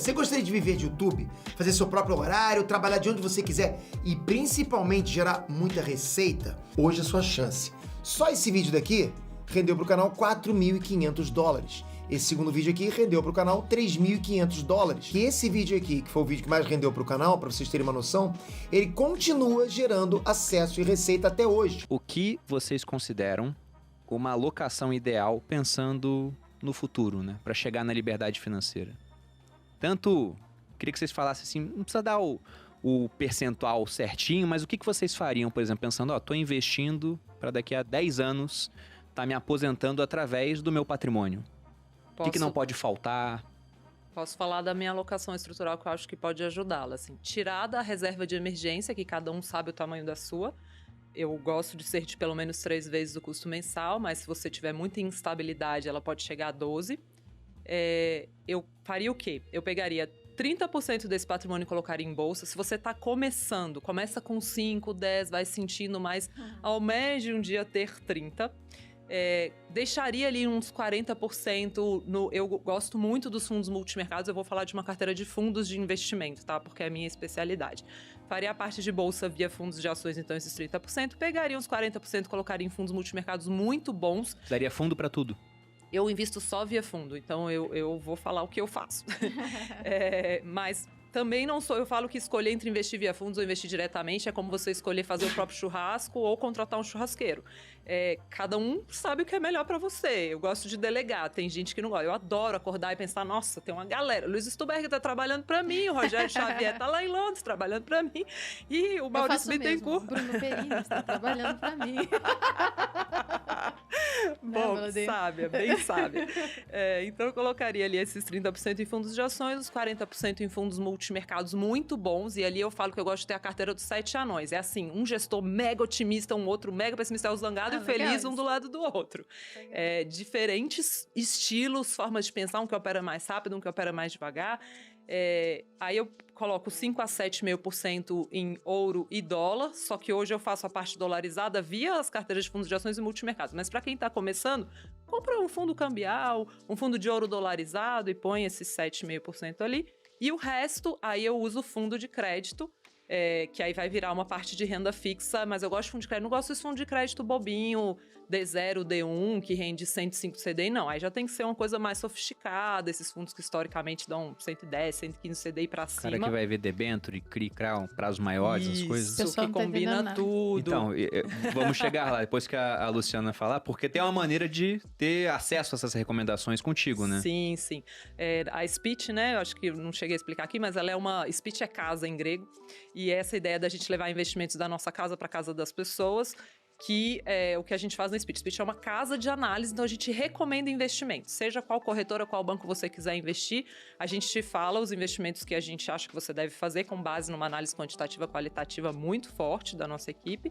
você gostaria de viver de YouTube? Fazer seu próprio horário, trabalhar de onde você quiser e principalmente gerar muita receita? Hoje é a sua chance. Só esse vídeo daqui rendeu pro canal $4.500. Esse segundo vídeo aqui rendeu pro canal $3.500. E esse vídeo aqui, que foi o vídeo que mais rendeu pro canal, para vocês terem uma noção, ele continua gerando acesso e receita até hoje. O que vocês consideram uma alocação ideal pensando no futuro, né? Para chegar na liberdade financeira? Tanto, queria que vocês falassem assim, não precisa dar o percentual certinho, mas o que vocês fariam, por exemplo, pensando, tô investindo para daqui a 10 anos tá me aposentando através do meu patrimônio. O que não pode faltar? Posso falar da minha alocação estrutural que eu acho que pode ajudá-la. Assim, tirar da reserva de emergência, que cada um sabe o tamanho da sua. Eu gosto de ser de pelo menos 3 vezes o custo mensal, mas se você tiver muita instabilidade, ela pode chegar a 12. Eu faria o quê? Eu pegaria 30% desse patrimônio e colocaria em bolsa. Se você está começando, começa com 5, 10, vai sentindo mais, almeje um dia ter 30%. Deixaria ali uns 40% eu gosto muito dos fundos multimercados, eu vou falar de uma carteira de fundos de investimento, tá? Porque é a minha especialidade. Faria a parte de bolsa via fundos de ações, então esses 30%, pegaria uns 40%, colocaria em fundos multimercados muito bons. Daria fundo para tudo? Eu invisto só via fundo, então eu vou falar o que eu faço. Mas também não sou, eu falo que escolher entre investir via fundos ou investir diretamente é como você escolher fazer o próprio churrasco ou contratar um churrasqueiro. Cada um sabe o que é melhor pra você. Eu gosto de delegar, tem gente que não gosta. Eu adoro acordar e pensar, nossa, tem uma galera. Luiz Stuberg tá trabalhando pra mim, o Rogério Xavier tá lá em Londres trabalhando pra mim. E o Maurício Bittencourt. O Bruno Perini está trabalhando pra mim. Bom, sábia, bem sábia. Então eu colocaria ali esses 30% em fundos de ações, os 40% em fundos multimercados muito bons, e ali eu falo que eu gosto de ter a carteira dos 7 anões. É assim, um gestor mega otimista, um outro mega pessimista, zangado e feliz, um do lado do outro. Diferentes estilos, formas de pensar, um que opera mais rápido, um que opera mais devagar. Aí eu coloco 5 a 7,5% em ouro e dólar, só que hoje eu faço a parte dolarizada via as carteiras de fundos de ações e multimercados. Mas para quem está começando, compra um fundo cambial, um fundo de ouro dolarizado e põe esses 7,5% ali. E o resto, aí eu uso fundo de crédito, que aí vai virar uma parte de renda fixa, mas eu gosto de fundo de crédito, não gosto desse fundo de crédito bobinho, D0, D1, que rende 105 CDI, não. Aí já tem que ser uma coisa mais sofisticada, esses fundos que historicamente dão 110, 115 CDI pra cima. Cara que vai ver debênture, CRI, CRA, prazos maiores, as coisas. Isso, que combina tudo. Então, vamos chegar lá, depois que a Luciana falar, porque tem uma maneira de ter acesso a essas recomendações contigo, né? Sim, sim. A Speech, né, eu acho que não cheguei a explicar aqui, mas ela é uma... Speech é casa em grego, e essa ideia da gente levar investimentos da nossa casa para casa das pessoas, que é o que a gente faz na Speech. Speech é uma casa de análise, então a gente recomenda investimentos. Seja qual corretora, qual banco você quiser investir, a gente te fala os investimentos que a gente acha que você deve fazer com base numa análise quantitativa qualitativa muito forte da nossa equipe.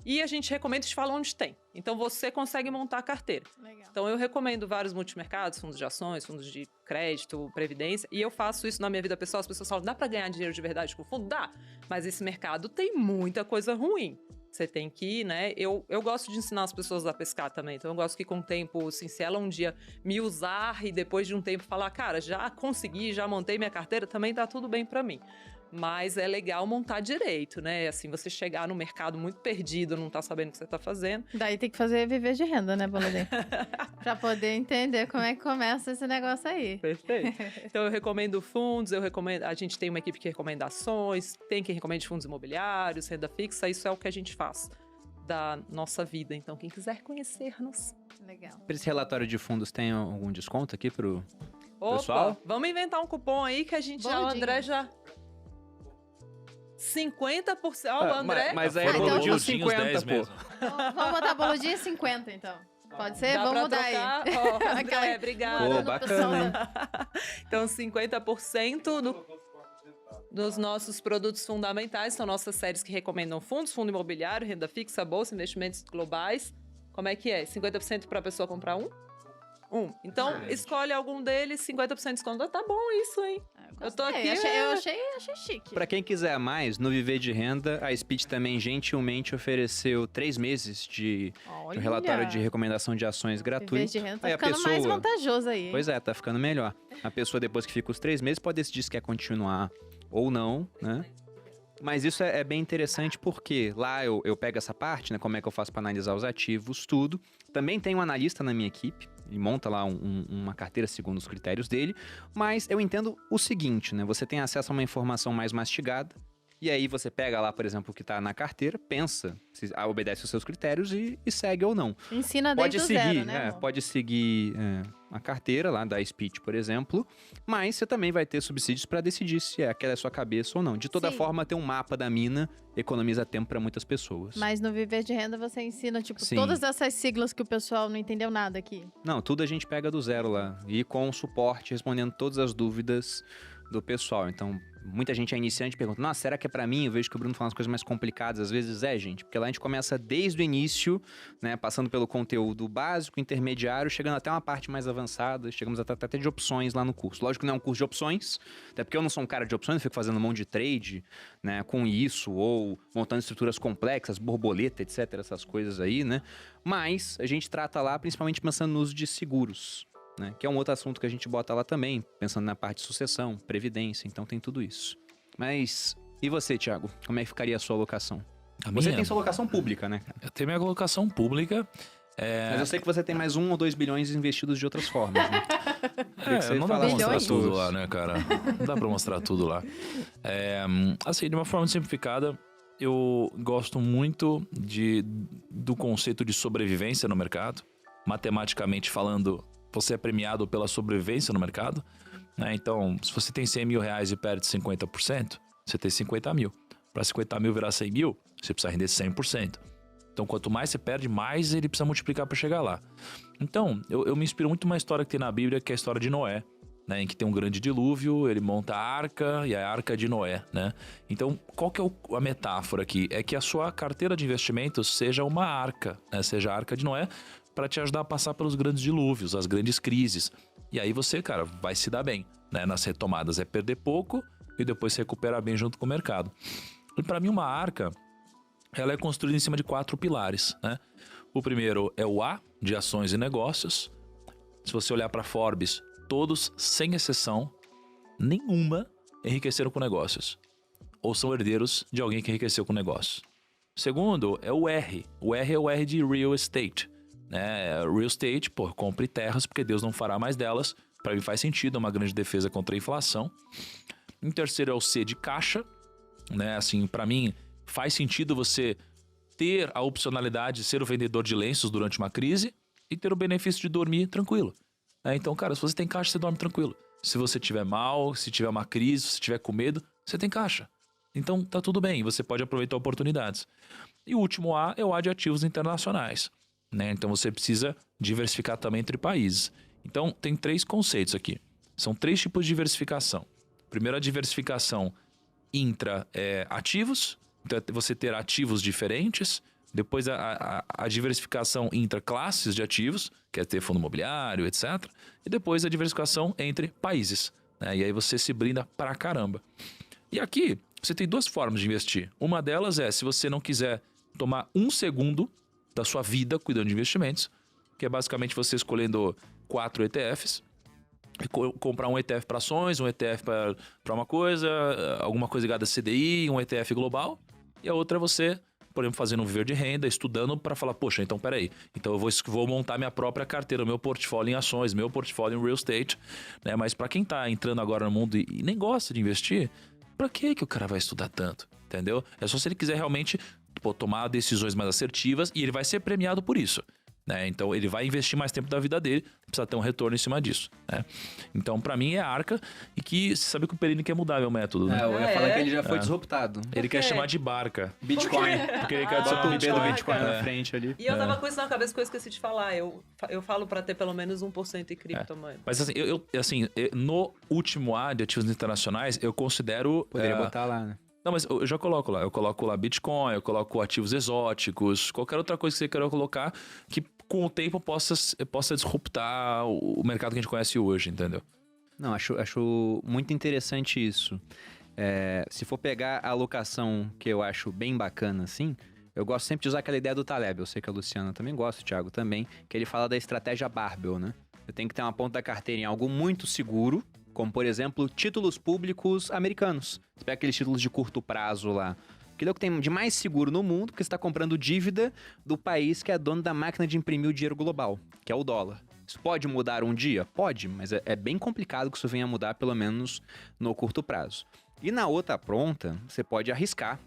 E a gente recomenda e te fala onde tem. Então você consegue montar a carteira. Legal. Então eu recomendo vários multimercados, fundos de ações, fundos de crédito, previdência, e eu faço isso na minha vida pessoal. As pessoas falam, dá pra ganhar dinheiro de verdade com fundo? Dá, mas esse mercado tem muita coisa ruim. Você tem que, né? Eu gosto de ensinar as pessoas a pescar também. Então eu gosto que com o tempo, assim, se ela um dia me usar e depois de um tempo falar, cara, já consegui, já montei minha carteira, também tá tudo bem pra mim. Mas é legal montar direito, né? Assim, você chegar no mercado muito perdido, não tá sabendo o que você tá fazendo. Daí tem que fazer viver de renda, né, Boladinho? Pra poder entender como é que começa esse negócio aí. Perfeito. Então eu recomendo fundos, a gente tem uma equipe que recomenda ações, tem quem recomenda fundos imobiliários, renda fixa, isso é o que a gente faz da nossa vida. Então quem quiser conhecer-nos. Legal. Para esse relatório de fundos tem algum desconto aqui pro Opa, pessoal? Vamos inventar um cupom aí que a gente o André já... 50%. Ó, o André. Mas aí é boludinho 50, pô. Vamos botar boludinho 50, então. Pode ser? Dá Vamos pra mudar trocar? aí. Ó, André, obrigada. Pô, bacana. Então, 50% dos nossos produtos fundamentais são nossas séries que recomendam fundos, fundo imobiliário, renda fixa, bolsa, investimentos globais. Como é que é? 50% para a pessoa comprar um? Então, escolhe algum deles, 50% de desconto. Tá bom isso, hein? Eu tô aqui. Eu achei chique. Pra quem quiser mais, no Viver de Renda, a Speed também gentilmente ofereceu 3 meses de um relatório de recomendação de ações gratuito. Viver de Renda tá Aí a ficando pessoa... mais vantajoso aí. Pois é, tá ficando melhor. A pessoa, depois que fica os 3 meses, pode decidir se quer continuar ou não, né? Mas isso é bem interessante porque lá eu pego essa parte, né? Como é que eu faço para analisar os ativos, tudo. Também tem um analista na minha equipe, ele monta lá uma carteira segundo os critérios dele. Mas eu entendo o seguinte, né? Você tem acesso a uma informação mais mastigada. E aí você pega lá, por exemplo, o que tá na carteira, pensa se obedece os seus critérios e segue ou não. Ensina Pode desde seguir, o zero, né, amor? pode seguir a carteira lá da Speed, por exemplo, mas você também vai ter subsídios para decidir se aquela é a sua cabeça ou não. De toda Sim. forma, ter um mapa da mina economiza tempo para muitas pessoas. Mas no Viver de Renda você ensina, tipo, Sim. todas essas siglas que o pessoal não entendeu nada aqui. Não, tudo a gente pega do zero lá. E com suporte, respondendo todas as dúvidas do pessoal. Então, muita gente é iniciante e pergunta, nossa, será que é pra mim? Eu vejo que o Bruno fala umas coisas mais complicadas. Às vezes gente, porque lá a gente começa desde o início, né, passando pelo conteúdo básico, intermediário, chegando até uma parte mais avançada, chegamos até de opções lá no curso. Lógico que não é um curso de opções, até porque eu não sou um cara de opções, eu fico fazendo um monte de trade, né, com isso, ou montando estruturas complexas, borboleta, etc, essas coisas aí, né. Mas a gente trata lá principalmente pensando no uso de seguros, né, que é um outro assunto que a gente bota lá também, pensando na parte de sucessão, previdência, então tem tudo isso. Mas, e você, Thiago? Como é que ficaria a sua alocação? Você tem sua alocação pública, né, cara? Eu tenho minha alocação pública. Mas eu sei que você tem mais 1 ou 2 bilhões investidos de outras formas, né? Não dá pra mostrar Bilhões? tudo lá, né, cara? Não dá pra mostrar tudo lá. Assim, de uma forma simplificada, eu gosto muito do conceito de sobrevivência no mercado. Matematicamente falando, você é premiado pela sobrevivência no mercado, né? Então, se você tem 100 mil reais e perde 50%, você tem 50 mil. Para 50 mil virar 100 mil, você precisa render 100%. Então, quanto mais você perde, mais ele precisa multiplicar para chegar lá. Então, eu me inspiro muito numa história que tem na Bíblia, que é a história de Noé, né? Em que tem um grande dilúvio, ele monta a arca e a arca de Noé, né? Então, qual que é a metáfora aqui? É que a sua carteira de investimentos seja uma arca, né? Seja a arca de Noé, para te ajudar a passar pelos grandes dilúvios, as grandes crises. E aí você, cara, vai se dar bem, né? Nas retomadas é perder pouco e depois se recuperar bem junto com o mercado. E para mim uma arca, ela é construída em cima de 4 pilares, né? O primeiro é o A, de ações e negócios. Se você olhar para Forbes, todos, sem exceção, nenhuma enriqueceram com negócios. Ou são herdeiros de alguém que enriqueceu com negócios. Segundo é o R. O R é o R de real estate. Real estate, compre terras porque Deus não fará mais delas. Para mim faz sentido, é uma grande defesa contra a inflação. Em terceiro é o C de caixa, né? Assim, para mim faz sentido você ter a opcionalidade de ser o vendedor de lenços durante uma crise e ter o benefício de dormir tranquilo. Então, cara, se você tem caixa, você dorme tranquilo. Se você tiver mal, se tiver uma crise, se tiver com medo, você tem caixa. Então tá tudo bem, você pode aproveitar oportunidades. E o último A é o A de ativos internacionais. Então você precisa diversificar também entre países. Então tem 3 conceitos aqui. São 3 tipos de diversificação. Primeiro, a diversificação intra-ativos. Então é você ter ativos diferentes. Depois a diversificação intra-classes de ativos, que é ter fundo imobiliário, etc. E depois a diversificação entre países, né? E aí você se brinda pra caramba. E aqui você tem 2 formas de investir. Uma delas é se você não quiser tomar 1 segundo da sua vida cuidando de investimentos, que é basicamente você escolhendo 4 ETFs, e comprar um ETF para ações, um ETF para uma coisa, alguma coisa ligada a CDI, um ETF global, e a outra é você, por exemplo, fazendo um viver de renda, estudando para falar, poxa, então peraí, então eu vou montar minha própria carteira, meu portfólio em ações, meu portfólio em real estate, né? Mas para quem tá entrando agora no mundo e nem gosta de investir, para que o cara vai estudar tanto? Entendeu? É só se ele quiser realmente tomar decisões mais assertivas e ele vai ser premiado por isso, né? Então ele vai investir mais tempo da vida dele, precisa ter um retorno em cima disso, né? Então pra mim é a arca e que você sabe que o Perini quer mudar meu método, né? Eu ia falar que ele já foi disruptado. Ele quer chamar de barca. Bitcoin. Porque ele quer adicionar Bota o B do Bitcoin. Bitcoin na frente ali. E eu tava com isso na cabeça que eu esqueci de falar. Eu falo pra ter pelo menos 1% em cripto, mano. Mas assim, no último A de ativos internacionais, eu considero... Poderia botar lá, né? Não, mas eu já coloco lá. Eu coloco lá Bitcoin, eu coloco ativos exóticos, qualquer outra coisa que você queira colocar que com o tempo possa disruptar o mercado que a gente conhece hoje, entendeu? Não, acho muito interessante isso. Se for pegar a alocação que eu acho bem bacana, assim, eu gosto sempre de usar aquela ideia do Taleb. Eu sei que a Luciana também gosta, o Thiago também, que ele fala da estratégia barbell, né? Eu tenho que ter uma ponta da carteira em algo muito seguro, como, por exemplo, títulos públicos americanos. Você pega aqueles títulos de curto prazo lá. Aquilo é o que tem de mais seguro no mundo, porque você está comprando dívida do país que é dono da máquina de imprimir o dinheiro global, que é o dólar. Isso pode mudar um dia? Pode, mas é bem complicado que isso venha a mudar, pelo menos no curto prazo. E na outra ponta, você pode arriscar.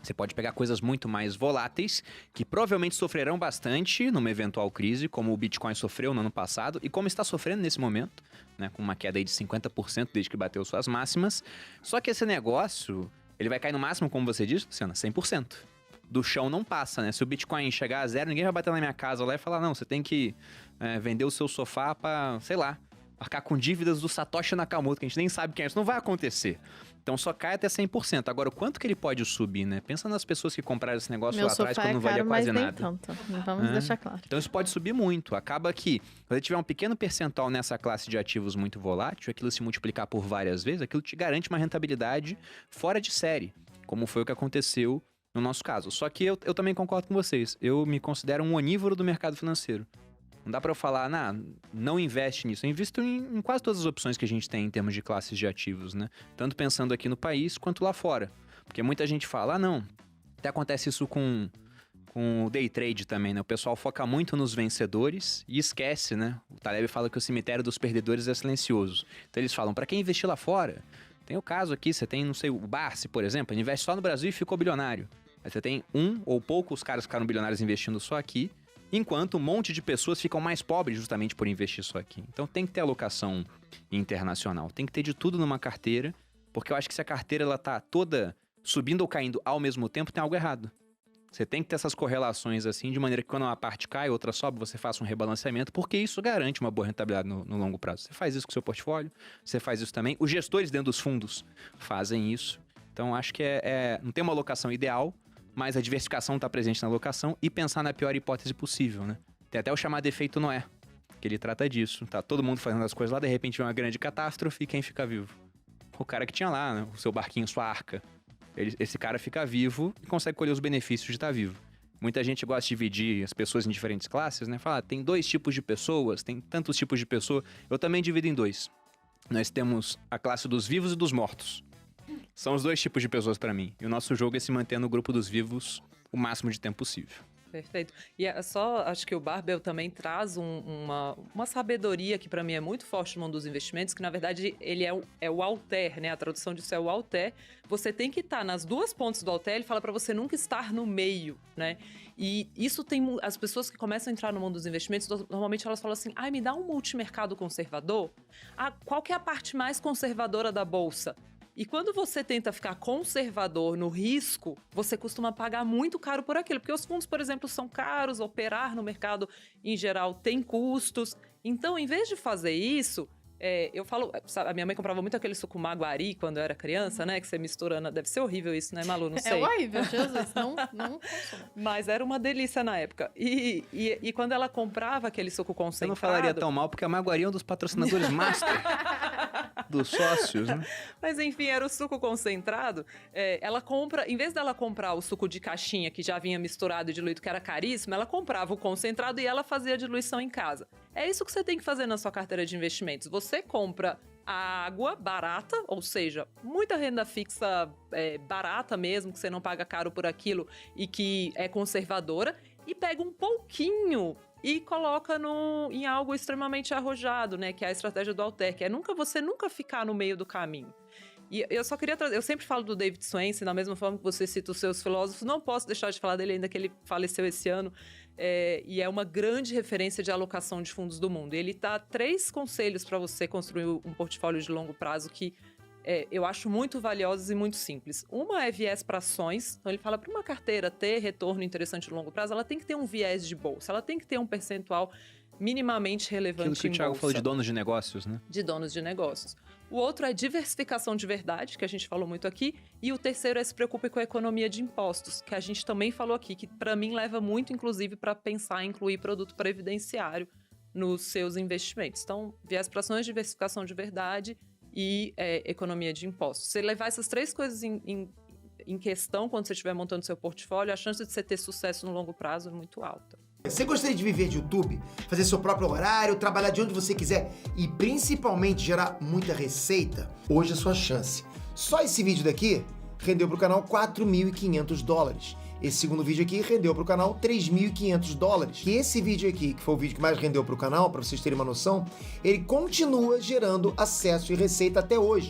Você pode pegar coisas muito mais voláteis, que provavelmente sofrerão bastante numa eventual crise, como o Bitcoin sofreu no ano passado e como está sofrendo nesse momento, né, com uma queda aí de 50% desde que bateu suas máximas. Só que esse negócio, ele vai cair no máximo, como você disse, Luciana, 100%. Do chão não passa, né? Se o Bitcoin chegar a zero, ninguém vai bater na minha casa lá e falar, não, você tem que vender o seu sofá para, sei lá, arcar com dívidas do Satoshi Nakamoto, que a gente nem sabe quem é. Isso não vai acontecer. Então só cai até 100%. Agora, o quanto que ele pode subir, né? Pensa nas pessoas que compraram esse negócio lá atrás quando não valia quase nada. Tanto. Vamos deixar claro. Então isso pode subir muito. Acaba que, se você tiver um pequeno percentual nessa classe de ativos muito volátil, aquilo se multiplicar por várias vezes, aquilo te garante uma rentabilidade fora de série, como foi o que aconteceu no nosso caso. Só que eu também concordo com vocês. Eu me considero um onívoro do mercado financeiro. Não dá pra eu falar, não investe nisso. Eu invisto em quase todas as opções que a gente tem em termos de classes de ativos, né? Tanto pensando aqui no país quanto lá fora. Porque muita gente fala, não. Até acontece isso com o day trade também, né? O pessoal foca muito nos vencedores e esquece, né? O Taleb fala que o cemitério dos perdedores é silencioso. Então eles falam, pra quem investir lá fora, tem o caso aqui, você tem, não sei, o Barsi, por exemplo, ele investe só no Brasil e ficou bilionário. Aí você tem ou poucos caras ficaram bilionários investindo só aqui, enquanto um monte de pessoas ficam mais pobres justamente por investir só aqui. Então tem que ter alocação internacional, tem que ter de tudo numa carteira, porque eu acho que se a carteira ela tá toda subindo ou caindo ao mesmo tempo, tem algo errado. Você tem que ter essas correlações assim, de maneira que quando uma parte cai, outra sobe, você faça um rebalanceamento, porque isso garante uma boa rentabilidade no longo prazo. Você faz isso com o seu portfólio, você faz isso também. Os gestores dentro dos fundos fazem isso. Então acho que não tem uma alocação ideal, mas a diversificação está presente na alocação e pensar na pior hipótese possível, né? Tem até o chamado efeito Noé, que ele trata disso. Tá todo mundo fazendo as coisas lá, de repente vem uma grande catástrofe e quem fica vivo? O cara que tinha lá, né, o seu barquinho, sua arca. Esse cara fica vivo e consegue colher os benefícios de estar vivo. Muita gente gosta de dividir as pessoas em diferentes classes, né? Fala, tem 2 tipos de pessoas, tem tantos tipos de pessoa. Eu também divido em 2. Nós temos a classe dos vivos e dos mortos. São os 2 tipos de pessoas pra mim. E o nosso jogo é se manter no grupo dos vivos o máximo de tempo possível. Perfeito. E acho que o Barbell também traz uma sabedoria que para mim é muito forte no mundo dos investimentos, que na verdade ele é o alter, né? A tradução disso é o alter. Você tem que estar nas 2 pontas do alter, ele fala para você nunca estar no meio, né? E isso tem... As pessoas que começam a entrar no mundo dos investimentos, normalmente elas falam assim, me dá um multimercado conservador? Qual que é a parte mais conservadora da bolsa? E quando você tenta ficar conservador no risco, você costuma pagar muito caro por aquilo. Porque os fundos, por exemplo, são caros, operar no mercado, em geral, tem custos. Então, em vez de fazer isso, eu falo... Sabe, a minha mãe comprava muito aquele suco Maguari quando eu era criança, né? Que você misturando... Deve ser horrível isso, né, Malu? Não sei. É horrível, Jesus. Não consumo. Mas era uma delícia na época. E quando ela comprava aquele suco concentrado... Eu não falaria tão mal, porque a Maguari é um dos patrocinadores master dos sócios, né? Mas enfim, era o suco concentrado. Ela compra, em vez dela comprar o suco de caixinha que já vinha misturado e diluído, que era caríssimo, ela comprava o concentrado e ela fazia a diluição em casa. É isso que você tem que fazer na sua carteira de investimentos. Você compra a água barata, ou seja, muita renda fixa barata mesmo, que você não paga caro por aquilo e que é conservadora, e pega um pouquinho e coloca em algo extremamente arrojado, né? Que é a estratégia do alter, que é você nunca ficar no meio do caminho. E eu só queria trazer... Eu sempre falo do David Swensen, da mesma forma que você cita os seus filósofos. Não posso deixar de falar dele, ainda que ele faleceu esse ano. E é uma grande referência de alocação de fundos do mundo. Ele dá 3 conselhos para você construir um portfólio de longo prazo que eu acho muito valiosos e muito simples. Uma é viés para ações. Então ele fala, para uma carteira ter retorno interessante no longo prazo, ela tem que ter um viés de bolsa. Ela tem que ter um percentual minimamente relevante em bolsa. Aquilo que o Thiago falou de donos de negócios, né? De donos de negócios. O outro é diversificação de verdade, que a gente falou muito aqui. E o terceiro é se preocupe com a economia de impostos, que a gente também falou aqui, que para mim leva muito, inclusive, para pensar em incluir produto previdenciário nos seus investimentos. Então, viés para ações, diversificação de verdade e economia de impostos. Se levar essas 3 coisas em questão quando você estiver montando seu portfólio, a chance de você ter sucesso no longo prazo é muito alta. Você gostaria de viver de YouTube, fazer seu próprio horário, trabalhar de onde você quiser e principalmente gerar muita receita? Hoje é a sua chance. Só esse vídeo daqui rendeu para o canal $4.500. Esse segundo vídeo aqui rendeu para o canal $3.500. E esse vídeo aqui, que foi o vídeo que mais rendeu para o canal, para vocês terem uma noção, ele continua gerando acesso e receita até hoje.